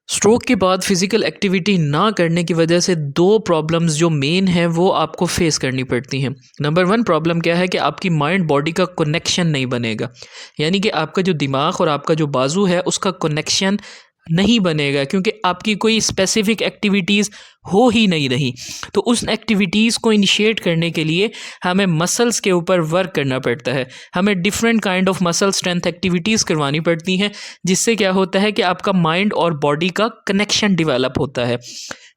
Stroke के बाद physical activity ना करने की वजह से दो प्रॉब्लम्स जो मेन हैं वो आपको फेस करनी पड़ती हैं। नंबर वन प्रॉब्लम क्या है कि आपकी माइंड बॉडी का कनेक्शन नहीं बनेगा, यानी कि आपका जो दिमाग और आपका जो बाजू है उसका कनेक्शन नहीं बनेगा, क्योंकि आपकी कोई स्पेसिफिक एक्टिविटीज़ हो ही नहीं रही। तो उस एक्टिविटीज़ को इनिशिएट करने के लिए हमें मसल्स के ऊपर वर्क करना पड़ता है। हमें different kind of muscle strength activities करवानी पड़ती हैं, जिससे क्या होता है कि आपका माइंड और बॉडी का कनेक्शन डेवलप होता है।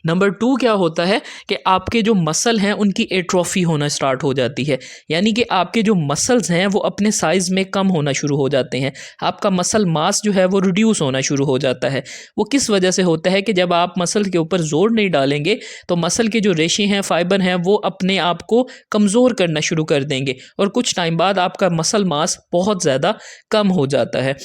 नंबर टू क्या होता है कि आपके जो मसल हैं उनकी एट्रोफी होना स्टार्ट हो जाती है, यानी कि आपके जो मसल्स हैं वो अपने साइज़ में कम होना शुरू हो जाते हैं। आपका मसल मास जो है वो रिड्यूस होना शुरू हो जाता है। वो किस वजह से होता है कि जब आप मसल के ऊपर जोर नहीं डालेंगे तो मसल के जो रेशे हैं, फाइबर हैं, वो अपने आप को कमज़ोर करना शुरू कर देंगे और कुछ टाइम बाद आपका मसल मास बहुत ज़्यादा कम हो जाता है।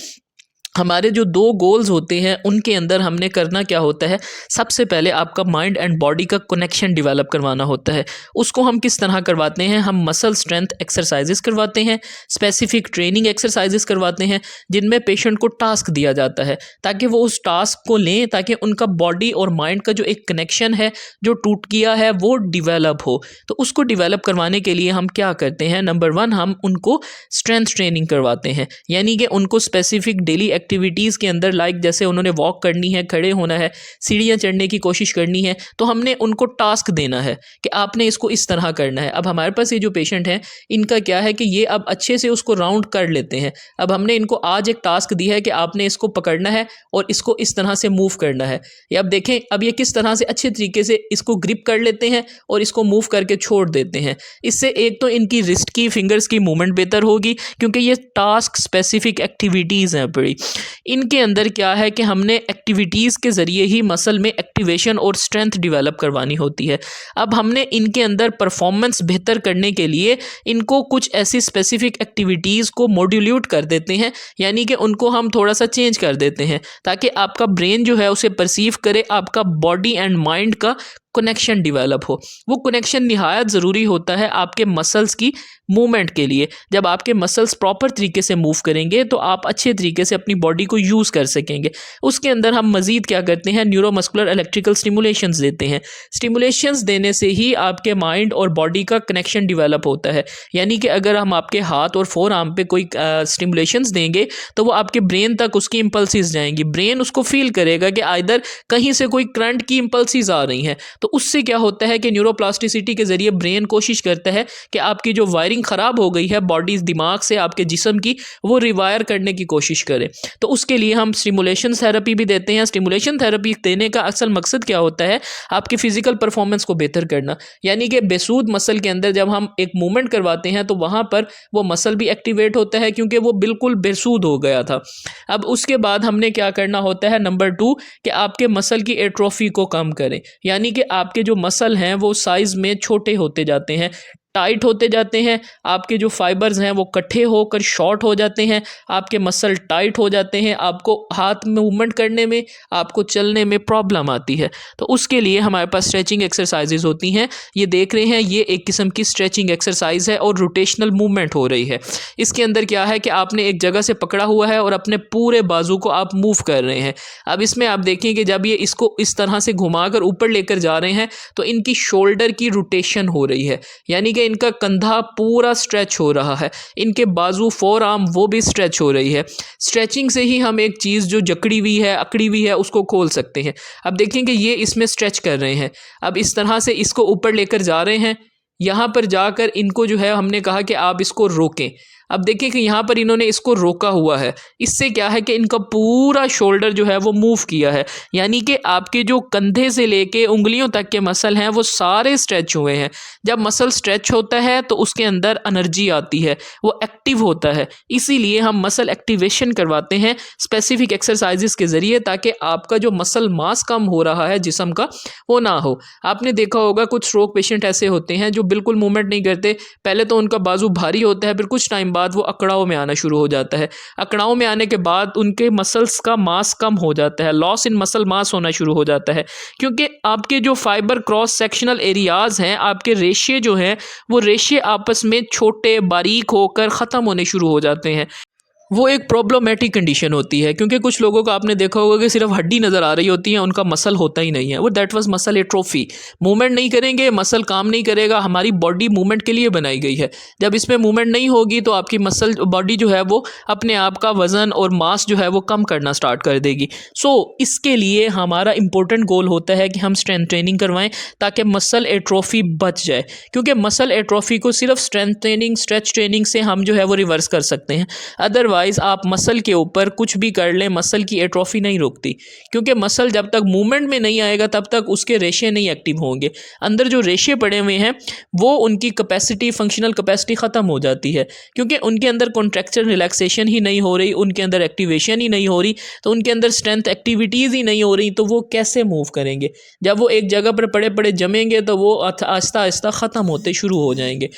हमारे जो दो गोल्स होते हैं उनके अंदर हमने करना क्या होता है, सबसे पहले आपका माइंड एंड बॉडी का कनेक्शन डेवलप करवाना होता है। उसको हम किस तरह करवाते हैं, हम मसल स्ट्रेंथ एक्सरसाइजेस करवाते हैं, स्पेसिफिक ट्रेनिंग एक्सरसाइजेस करवाते हैं, जिनमें पेशेंट को टास्क दिया जाता है ताकि वो उस टास्क को लें, ताकि उनका बॉडी और माइंड का जो एक कनेक्शन है जो टूट गया है वो डिवेलप हो। तो उसको डिवेलप करवाने के लिए हम क्या करते हैं, नंबर वन हम उनको स्ट्रेंथ ट्रेनिंग करवाते हैं, यानी कि उनको स्पेसिफिक डेली एक्टिविटीज़ के अंदर, लाइक जैसे उन्होंने वॉक करनी है, खड़े होना है, सीढ़ियाँ चढ़ने की कोशिश करनी है, तो हमने उनको टास्क देना है कि आपने इसको इस तरह करना है। अब हमारे पास ये जो पेशेंट हैं इनका क्या है कि ये अब अच्छे से उसको राउंड कर लेते हैं। अब हमने इनको आज एक टास्क दी है कि आपने इसको पकड़ना है और इसको इस तरह से मूव करना है। ये अब देखें, अब ये किस तरह से अच्छे तरीके से इसको ग्रिप कर लेते हैं और इसको मूव करके छोड़ देते हैं। इससे एक तो इनकी रिस्ट की, फिंगर्स की मूवमेंट बेहतर होगी, क्योंकि ये टास्क स्पेसिफिक एक्टिविटीज़ हैं बड़ी। इनके अंदर क्या है कि हमने एक्टिविटीज़ के ज़रिए ही मसल में एक्टिवेशन और स्ट्रेंथ डेवलप करवानी होती है। अब हमने इनके अंदर परफॉर्मेंस बेहतर करने के लिए इनको कुछ ऐसी स्पेसिफिक एक्टिविटीज़ को मॉड्यूलेट कर देते हैं, यानी कि उनको हम थोड़ा सा चेंज कर देते हैं ताकि आपका ब्रेन जो है उसे परसीव करे, आपका बॉडी एंड माइंड का कनेक्शन डेवलप हो। वो कनेक्शन निहायत ज़रूरी होता है आपके मसल्स की मूवमेंट के लिए। जब आपके मसल्स प्रॉपर तरीके से मूव करेंगे तो आप अच्छे तरीके से अपनी बॉडी को यूज़ कर सकेंगे। उसके अंदर हम मज़ीद क्या करते हैं, न्यूरोमस्कुलर इलेक्ट्रिकल स्टिमुलेशंस देते हैं। स्टिमुलेशंस देने से ही आपके माइंड और बॉडी का कनेक्शन डेवलप होता है, यानी कि अगर हम आपके हाथ और फोर आर्म पे कोई स्टिमुलेशंस देंगे तो वो आपके ब्रेन तक उसकी इम्पल्सिस जाएंगी। ब्रेन उसको फील करेगा कि आइदर कहीं से कोई करंट की इम्पल्सिस आ रही हैं, तो उससे क्या होता है कि न्यूरोप्लास्टिसिटी के ज़रिए ब्रेन कोशिश करता है कि आपकी जो वायरिंग ख़राब हो गई है बॉडी, दिमाग से आपके जिस्म की, वो रिवायर करने की कोशिश करे। तो उसके लिए हम स्टिमुलेशन थेरेपी भी देते हैं। स्टिमुलेशन थेरेपी देने का असल मकसद क्या होता है, आपकी फ़िज़िकल परफॉर्मेंस को बेहतर करना, यानी कि बेसूद मसल के अंदर जब हम एक मूवमेंट करवाते हैं तो वहाँ पर वो मसल भी एक्टिवेट होता है, क्योंकि वो बिल्कुल बेसूद हो गया था। अब उसके बाद हमने क्या करना होता है, नंबर टू, कि आपके मसल की एट्रोफी को कम करें, यानी कि आपके जो मसल हैं वो साइज़ में छोटे होते जाते हैं, टाइट होते जाते हैं, आपके जो फाइबर्स हैं वो इकट्ठे होकर शॉर्ट हो जाते हैं, आपके मसल टाइट हो जाते हैं, आपको हाथ में मूवमेंट करने में, आपको चलने में प्रॉब्लम आती है। तो उसके लिए हमारे पास स्ट्रेचिंग एक्सरसाइजेज होती हैं। ये देख रहे हैं, ये एक किस्म की स्ट्रेचिंग एक्सरसाइज है और रोटेशनल मूवमेंट हो रही है। इसके अंदर क्या है कि आपने एक जगह से पकड़ा हुआ है और अपने पूरे बाजू को आप मूव कर रहे हैं। अब इसमें आप देखें कि जब ये इसको इस तरह से घुमाकर ऊपर लेकर जा रहे हैं तो इनकी शोल्डर की रोटेशन हो रही है, यानी कि इनका कंधा पूरा स्ट्रेच हो रहा है, इनके बाजू, फोर आर्म वो भी स्ट्रेच हो रही है। स्ट्रेचिंग से ही हम एक चीज़ जो जकड़ी हुई है, अकड़ी हुई है, उसको खोल सकते हैं। अब देखें कि ये इसमें स्ट्रेच कर रहे हैं, अब इस तरह से इसको ऊपर लेकर जा रहे हैं। यहाँ पर जाकर इनको जो है हमने कहा कि आप इसको रोकें। अब देखिए कि यहाँ पर इन्होंने इसको रोका हुआ है, इससे क्या है कि इनका पूरा शोल्डर जो है वो मूव किया है, यानी कि आपके जो कंधे से लेके उंगलियों तक के मसल हैं वो सारे स्ट्रेच हुए हैं। जब मसल स्ट्रेच होता है तो उसके अंदर एनर्जी आती है, वो एक्टिव होता है। इसीलिए हम मसल एक्टिवेशन करवाते हैं स्पेसिफिक एक्सरसाइजेस के ज़रिए, ताकि आपका जो मसल मास कम हो रहा है जिस्म का, वो ना हो। आपने देखा होगा कुछ स्ट्रोक पेशेंट ऐसे होते हैं जो बिल्कुल मूवमेंट नहीं करते। पहले तो उनका बाजू भारी होता है, फिर कुछ टाइम बाद वो अकड़ाव में आना शुरू हो जाता है। अकड़ाव में आने के बाद उनके मसल्स का मास कम हो जाता है, लॉस इन मसल मास होना शुरू हो जाता है, क्योंकि आपके जो फाइबर क्रॉस सेक्शनल एरियाज़ हैं, आपके रेशे जो हैं, वो रेशे आपस में छोटे बारीक होकर ख़त्म होने शुरू हो जाते हैं। वो एक प्रॉब्लमेटिक कंडीशन होती है, क्योंकि कुछ लोगों को आपने देखा होगा कि सिर्फ हड्डी नज़र आ रही होती है, उनका मसल होता ही नहीं है। वो that was muscle atrophy. Movement नहीं करेंगे, मसल काम नहीं करेगा। हमारी बॉडी मूवमेंट के लिए बनाई गई है। जब इसमें मूवमेंट नहीं होगी तो आपकी मसल बॉडी जो है वो अपने आप का वज़न और मास जो है वो कम करना स्टार्ट कर देगी। इसके लिए हमारा इंपॉर्टेंट गोल होता है कि हम स्ट्रेंथ ट्रेनिंग करवाएं ताकि मसल एट्रोफी बच जाए, क्योंकि मसल एट्रोफी को सिर्फ स्ट्रेंथ ट्रेनिंग, स्ट्रेच ट्रेनिंग से हम जो है वो रिवर्स कर सकते हैं। अदरवाइज आप मसल के ऊपर कुछ भी कर लें, मसल की एट्रोफी नहीं रुकती, क्योंकि मसल जब तक मूवमेंट में नहीं आएगा तब तक उसके रेशे नहीं एक्टिव होंगे। अंदर जो रेशे पड़े हुए हैं वो उनकी कैपेसिटी, फंक्शनल कैपेसिटी ख़त्म हो जाती है, क्योंकि उनके अंदर कॉन्ट्रैक्चर रिलैक्सेशन ही नहीं हो रही, उनके अंदर एक्टिवेशन ही नहीं हो रही, तो उनके अंदर स्ट्रेंथ एक्टिविटीज़ ही नहीं हो रही, तो वो कैसे मूव करेंगे। जब वो एक जगह पर पड़े पड़े जमेंगे तो वो आहिस्ता आहिस्ता ख़त्म होते शुरू हो जाएंगे।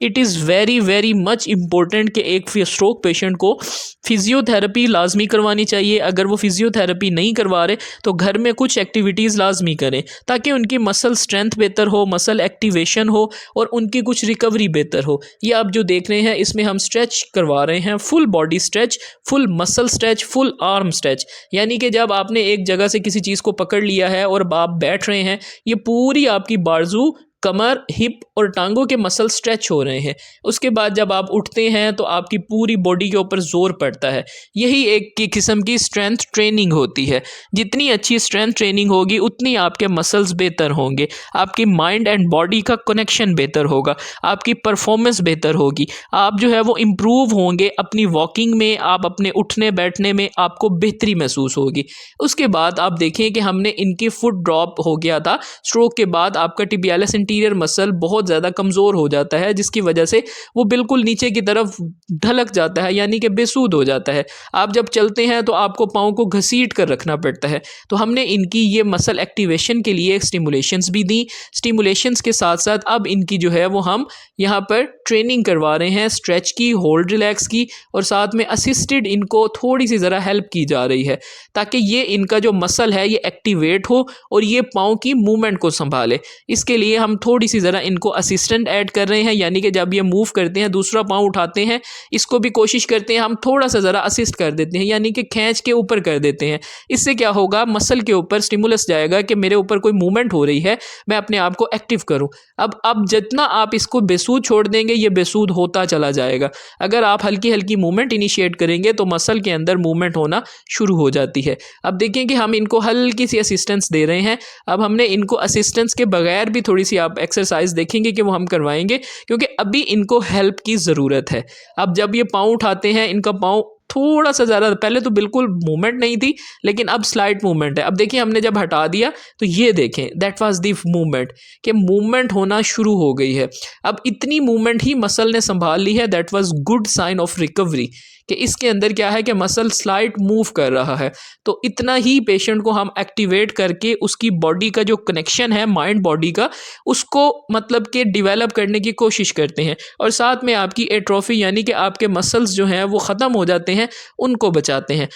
It is very very much important कि एक स्ट्रोक पेशेंट को फिजियोथेरेपी लाजमी करवानी चाहिए। अगर वो फिजियोथेरेपी नहीं करवा रहे तो घर में कुछ एक्टिविटीज़ लाजमी करें, ताकि उनकी मसल स्ट्रेंथ बेहतर हो, मसल एक्टिवेशन हो और उनकी कुछ रिकवरी बेहतर हो। ये आप जो देख रहे हैं इसमें हम स्ट्रेच करवा रहे हैं, full body stretch, full muscle stretch, full arm stretch. यानी कि जब आपने एक जगह से किसी चीज़ को पकड़ लिया है और आप बैठ रहे हैं, ये पूरी आपकी बाजू, कमर, हिप और टांगों के मसल स्ट्रेच हो रहे हैं। उसके बाद जब आप उठते हैं तो आपकी पूरी बॉडी के ऊपर जोर पड़ता है। यही एक किस्म की स्ट्रेंथ ट्रेनिंग होती है। जितनी अच्छी स्ट्रेंथ ट्रेनिंग होगी उतनी आपके मसल्स बेहतर होंगे, आपकी माइंड एंड बॉडी का कनेक्शन बेहतर होगा, आपकी परफॉर्मेंस बेहतर होगी, आप जो है वो इम्प्रूव होंगे अपनी वॉकिंग में, आप अपने उठने बैठने में आपको बेहतरी महसूस होगी। उसके बाद आप देखें कि हमने इनकी फुट ड्रॉप हो गया था। स्ट्रोक के बाद आपका टिबियालिस इंटीरियर मसल बहुत ज़्यादा कमज़ोर हो जाता है, जिसकी वजह से वो बिल्कुल नीचे की तरफ ढलक जाता है, यानी कि बेसूद हो जाता है। आप जब चलते हैं तो आपको पाँव को घसीट कर रखना पड़ता है। तो हमने इनकी ये मसल एक्टिवेशन के लिए स्टिमुलेशंस भी दी। स्टिमुलेशंस के साथ साथ अब इनकी जो है वो हम यहाँ पर ट्रेनिंग करवा रहे हैं, स्ट्रेच की, होल्ड रिलैक्स की, और साथ में असिस्टेड इनको थोड़ी सी ज़रा हेल्प की जा रही है, ताकि ये इनका जो मसल है ये एक्टिवेट हो और ये पाँव की मूवमेंट को संभाले। इसके लिए हम थोड़ी सी ज़रा इनको असिस्टेंट ऐड कर रहे हैं, यानी कि जब ये मूव करते हैं, दूसरा पाँव उठाते हैं, इसको भी कोशिश करते हैं हम थोड़ा सा ज़रा असिस्ट कर देते हैं, यानी कि खींच के ऊपर कर देते हैं। इससे क्या होगा, मसल के ऊपर स्टिमुलस जाएगा कि मेरे ऊपर कोई मूवमेंट हो रही है, मैं अपने आप को एक्टिव करूं। अब जितना आप इसको बेसूद छोड़ देंगे ये बेसूद होता चला जाएगा। अगर आप हल्की हल्की मूवमेंट इनिशिएट करेंगे तो मसल के अंदर मूवमेंट होना शुरू हो जाती है। अब देखें कि हम इनको हल्की सी असिस्टेंस दे रहे हैं। अब हमने इनको असिस्टेंस के बगैर भी थोड़ी सी आप एक्सरसाइज देखेंगे कि वो हम करवाएंगे, क्योंकि अभी इनको हेल्प की ज़रूरत है। अब जब ये पाँव उठाते हैं, इनका पाँव थोड़ा सा ज़्यादा, पहले तो बिल्कुल मूवमेंट नहीं थी लेकिन अब स्लाइट मूवमेंट है। अब देखिए हमने जब हटा दिया तो ये देखें, दैट वाज द मूवमेंट, कि मूवमेंट होना शुरू हो गई है। अब इतनी मूवमेंट ही मसल ने संभाल ली है, that was good sign of recovery, कि इसके अंदर क्या है कि मसल स्लाइट मूव कर रहा है। तो इतना ही पेशेंट को हम एक्टिवेट करके उसकी बॉडी का जो कनेक्शन है माइंड बॉडी का, उसको मतलब कि डेवलप करने की कोशिश करते हैं, और साथ में आपकी एट्रोफी यानी कि आपके मसल्स जो हैं वो ख़त्म हो जाते हैं, उनको बचाते हैं।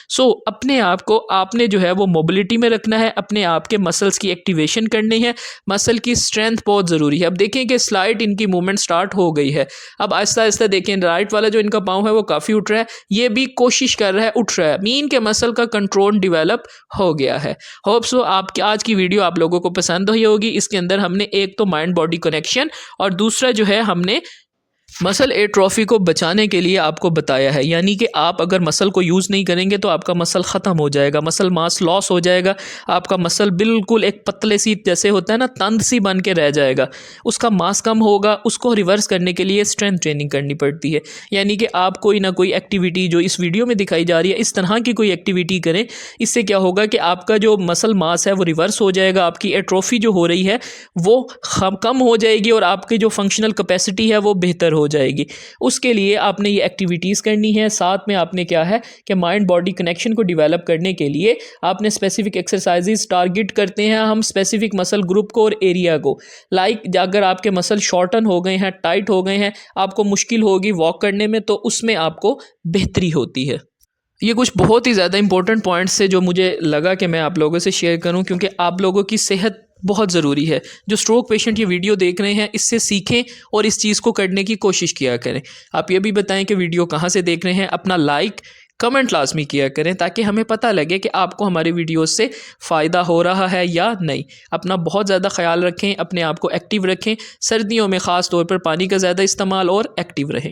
अपने आप को आपने जो है वो मोबिलिटी में रखना है, अपने आप के मसल्स की एक्टिवेशन करनी है, मसल की स्ट्रेंथ बहुत ज़रूरी है। अब देखें कि स्लाइड इनकी मूवमेंट स्टार्ट हो गई है। अब आहिस्ता आहिस्ता देखें, राइट वाला जो इनका पाँव है वो काफ़ी उठ रहा है, ये भी कोशिश कर रहा है, उठ रहा है, मीन के मसल का कंट्रोल डेवलप हो गया है। होप सो आपकी आज की वीडियो आप लोगों को पसंद हुई होगी। इसके अंदर हमने एक तो माइंड बॉडी कनेक्शन और दूसरा जो है हमने मसल एट्रोफी को बचाने के लिए आपको बताया है, यानी कि आप अगर मसल को यूज़ नहीं करेंगे तो आपका मसल ख़त्म हो जाएगा, मसल मास लॉस हो जाएगा, आपका मसल बिल्कुल एक पतले सी जैसे होता है ना, तंद सी बन के रह जाएगा, उसका मास कम होगा। उसको रिवर्स करने के लिए स्ट्रेंथ ट्रेनिंग करनी पड़ती है, यानी कि आप कोई ना कोई एक्टिविटी जो इस वीडियो में दिखाई जा रही है इस तरह की कोई एक्टिविटी करें। इससे क्या होगा कि आपका जो मसल मास है वो रिवर्स हो जाएगा, आपकी एट्रोफी जो हो रही है वो कम हो जाएगी और आपकी जो फंक्शनल कैपेसिटी है वो बेहतर हो जाएगी। उसके लिए आपने ये एक्टिविटीज़ करनी है। साथ में आपने क्या है कि माइंड बॉडी कनेक्शन को डेवलप करने के लिए आपने स्पेसिफिक एक्सरसाइजेज टारगेट करते हैं हम स्पेसिफिक मसल ग्रुप को और एरिया को। लाइक अगर आपके मसल शॉर्टन हो गए हैं, टाइट हो गए हैं, आपको मुश्किल होगी वॉक करने में, तो उसमें आपको बेहतरी होती है। ये कुछ बहुत ही ज़्यादा इंपॉर्टेंट पॉइंट्स है जो मुझे लगा कि मैं आप लोगों से शेयर करूं, क्योंकि आप लोगों की सेहत बहुत ज़रूरी है। जो स्ट्रोक पेशेंट ये वीडियो देख रहे हैं इससे सीखें और इस चीज़ को करने की कोशिश किया करें। आप ये भी बताएं कि वीडियो कहाँ से देख रहे हैं, अपना लाइक कमेंट लाजमी किया करें ताकि हमें पता लगे कि आपको हमारे वीडियोस से फ़ायदा हो रहा है या नहीं। अपना बहुत ज़्यादा ख्याल रखें, अपने आप को एक्टिव रखें, सर्दियों में ख़ास तौर पर पानी का ज़्यादा इस्तेमाल और एक्टिव रहें।